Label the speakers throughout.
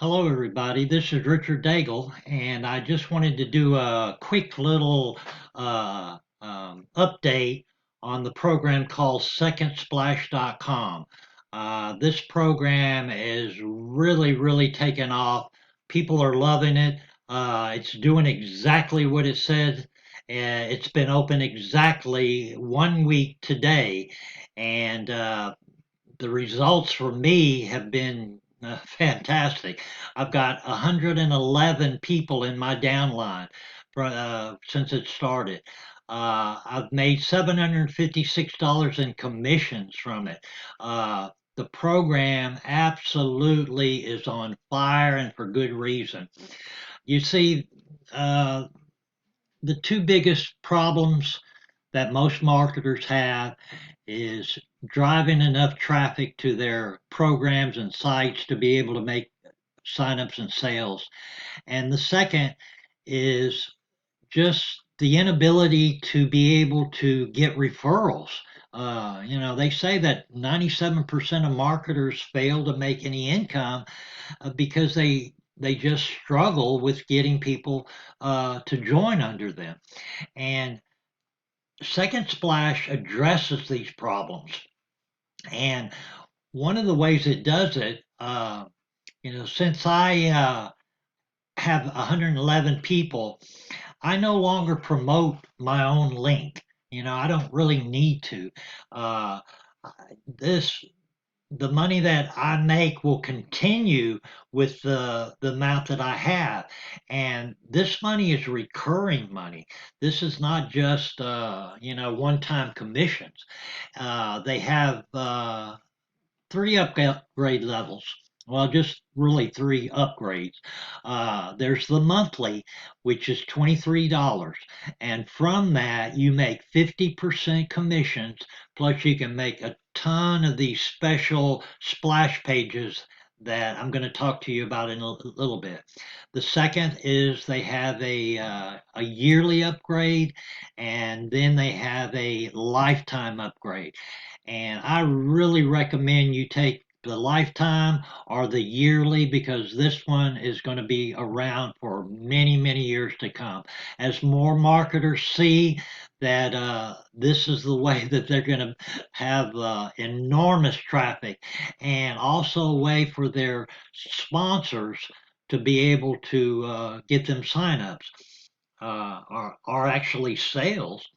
Speaker 1: Hello, everybody. This is Richard Daigle, and I just wanted to do a quick little update on the program called secondsplash.com. This program is really taking off. People are loving it. It's doing exactly what it said. It's been open exactly 1 week today, and the results for me have been fantastic. I've got 111 people in my downline since it started. I've made $756 in commissions from it. The program absolutely is on fire and for good reason. You see, uh, the two biggest problems that most marketers have is driving enough traffic to their programs and sites to be able to make signups and sales. And the second is just the inability to be able to get referrals. They say that 97% of marketers fail to make any income because they just struggle with getting people to join under them. And Second Splash addresses these problems. And one of the ways it does it, since I have 111 people, I no longer promote my own link. I don't really need to. Uh, this the money that I make will continue with the amount that I have, and this money is recurring money. This is not just one-time commissions. They have three upgrade levels. Well, just really three upgrades. There's the monthly, which is $23. And from that, you make 50% commissions, plus you can make a ton of these special splash pages that I'm going to talk to you about in a little bit. The second is they have a yearly upgrade, and then they have a lifetime upgrade. And I really recommend you take the lifetime or the yearly because this one is going to be around for many years to come. As more marketers see that this is the way that they're going to have enormous traffic and also a way for their sponsors to be able to get them signups or actually sales.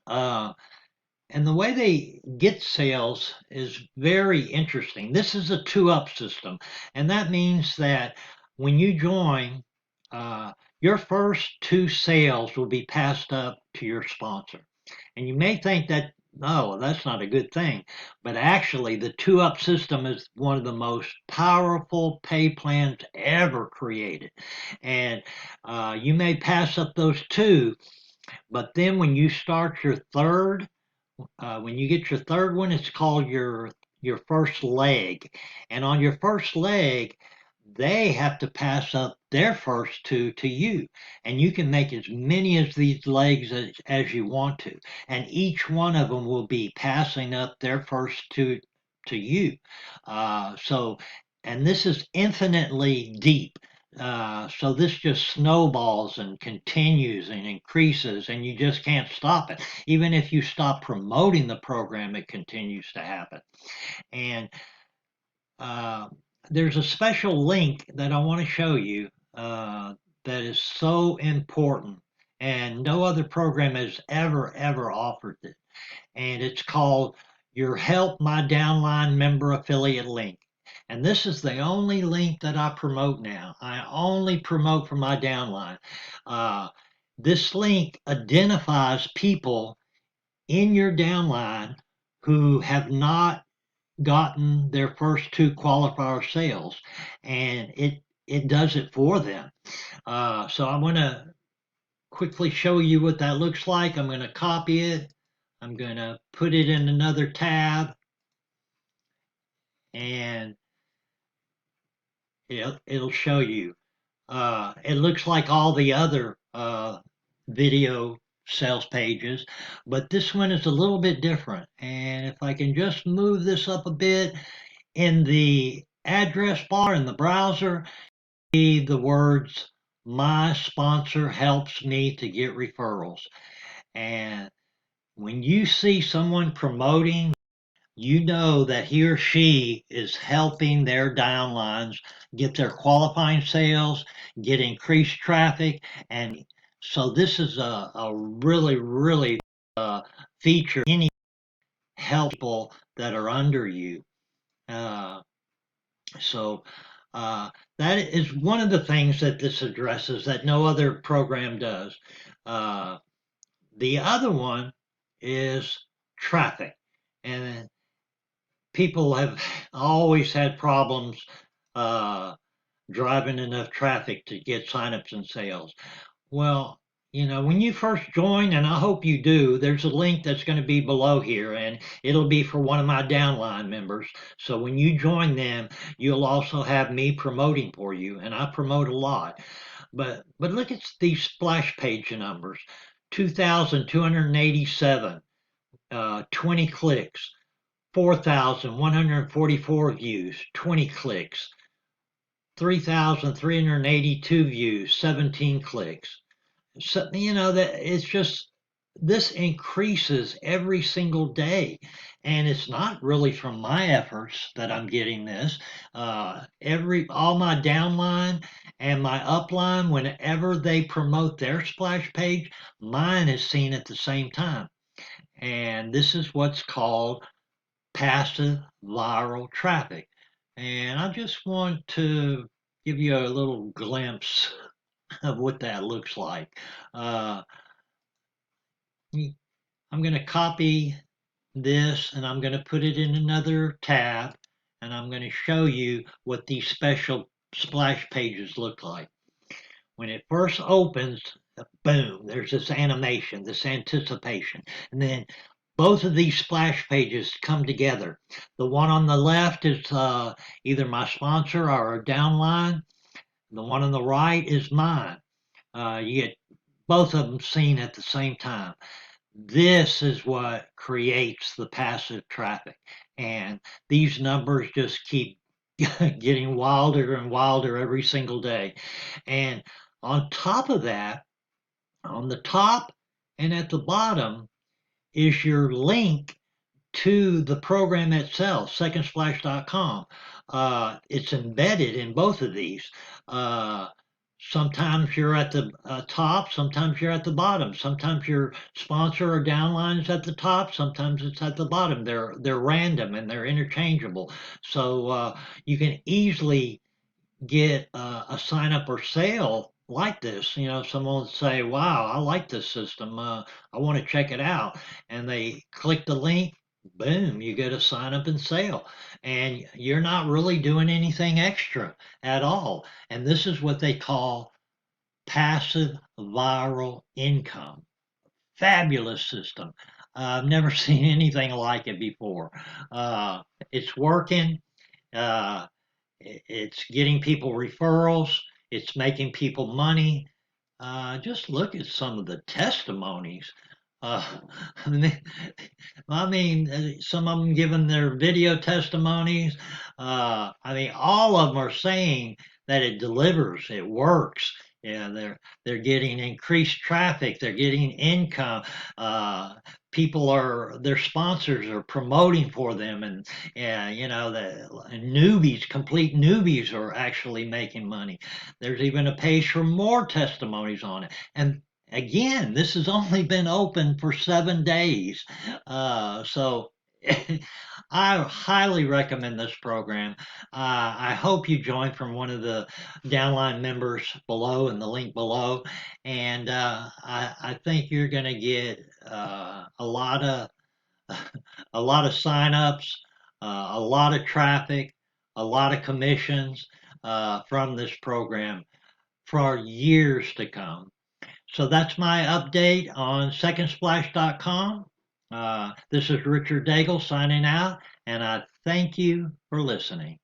Speaker 1: Uh, and the way they get sales is very interesting. This is a two up system. And that means that when you join, your first two sales will be passed up to your sponsor. And you may think that, oh, that's not a good thing. But actually, the two up system is one of the most powerful pay plans ever created. And you may pass up those two, but then when you start your third, when you get your third one, it's called your first leg, and on your first leg, they have to pass up their first two to you, and you can make as many of these legs as you want to, and each one of them will be passing up their first two to you. And this is infinitely deep. So this just snowballs and continues and increases, and you just can't stop it. Even if you stop promoting the program, it continues to happen. And uh, there's a special link that I want to show you that is so important, and no other program has ever offered it. And it's called your Help My Downline Member Affiliate link. And this is the only link that I promote now. I only promote for my downline. Uh, this link identifies people in your downline who have not gotten their first two qualifier sales, and it does it for them. So I'm going to quickly show you what that looks like. I'm going to copy it. I'm going to put it in another tab, and it'll show you. It looks like all the other video sales pages, but this one is a little bit different. And if I can just move this up a bit in the address bar in the browser, see the words, "My sponsor helps me to get referrals." And when you see someone promoting, you know that he or she is helping their downlines get their qualifying sales, get increased traffic. And so this is a really, really feature any helpful that are under you. Uh, so uh, that is one of the things that this addresses that no other program does. Uh, the other one is traffic. And people have always had problems uh, driving enough traffic to get signups and sales. Well, when you first join, and I hope you do, there's a link that's going to be below here, and it'll be for one of my downline members. So when you join them, you'll also have me promoting for you, and I promote a lot. But look at these splash page numbers: 2,287, 20 clicks. 4,144 views, 20 clicks. 3,382 views, 17 clicks. So, that it's just, this increases every single day. And it's not really from my efforts that I'm getting this. All my downline and my upline, whenever they promote their splash page, mine is seen at the same time. And this is what's called passive viral traffic. And I just want to give you a little glimpse of what that looks like. Uh, I'm going to copy this and I'm going to put it in another tab, and I'm going to show you what these special splash pages look like. When it first opens, boom, there's this animation, this anticipation. And then both of these splash pages come together. The one on the left is either my sponsor or a downline. The one on the right is mine. You get both of them seen at the same time. This is what creates the passive traffic. And these numbers just keep getting wilder and wilder every single day. And on top of that, on the top and at the bottom is your link to the program itself, secondsplash.com. It's embedded in both of these. Sometimes you're at the top, sometimes you're at the bottom. Sometimes your sponsor or downline is at the top, sometimes it's at the bottom. They're random and they're interchangeable. So you can easily get a sign up or sale like this. Someone will say, "Wow, I like this system. I want to check it out," and they click the link. Boom, you get a sign up and sale, and you're not really doing anything extra at all. And this is what they call passive viral income. Fabulous system. I've never seen anything like it before. It's working. Uh, it's getting people referrals. It's making people money. Just look at some of the testimonies. Uh, some of them giving their video testimonies. All of them are saying that it delivers, it works. Yeah, they're getting increased traffic. They're getting income. Their sponsors are promoting for them, and the newbies, complete newbies, are actually making money. There's even a page for more testimonies on it, and again, this has only been open for 7 days. So I highly recommend this program. I hope you join from one of the downline members below in the link below. And I think you're going to get a lot of signups, a lot of traffic, a lot of commissions from this program for years to come. So that's my update on secondsplash.com. This is Richard Daigle signing out, and I thank you for listening.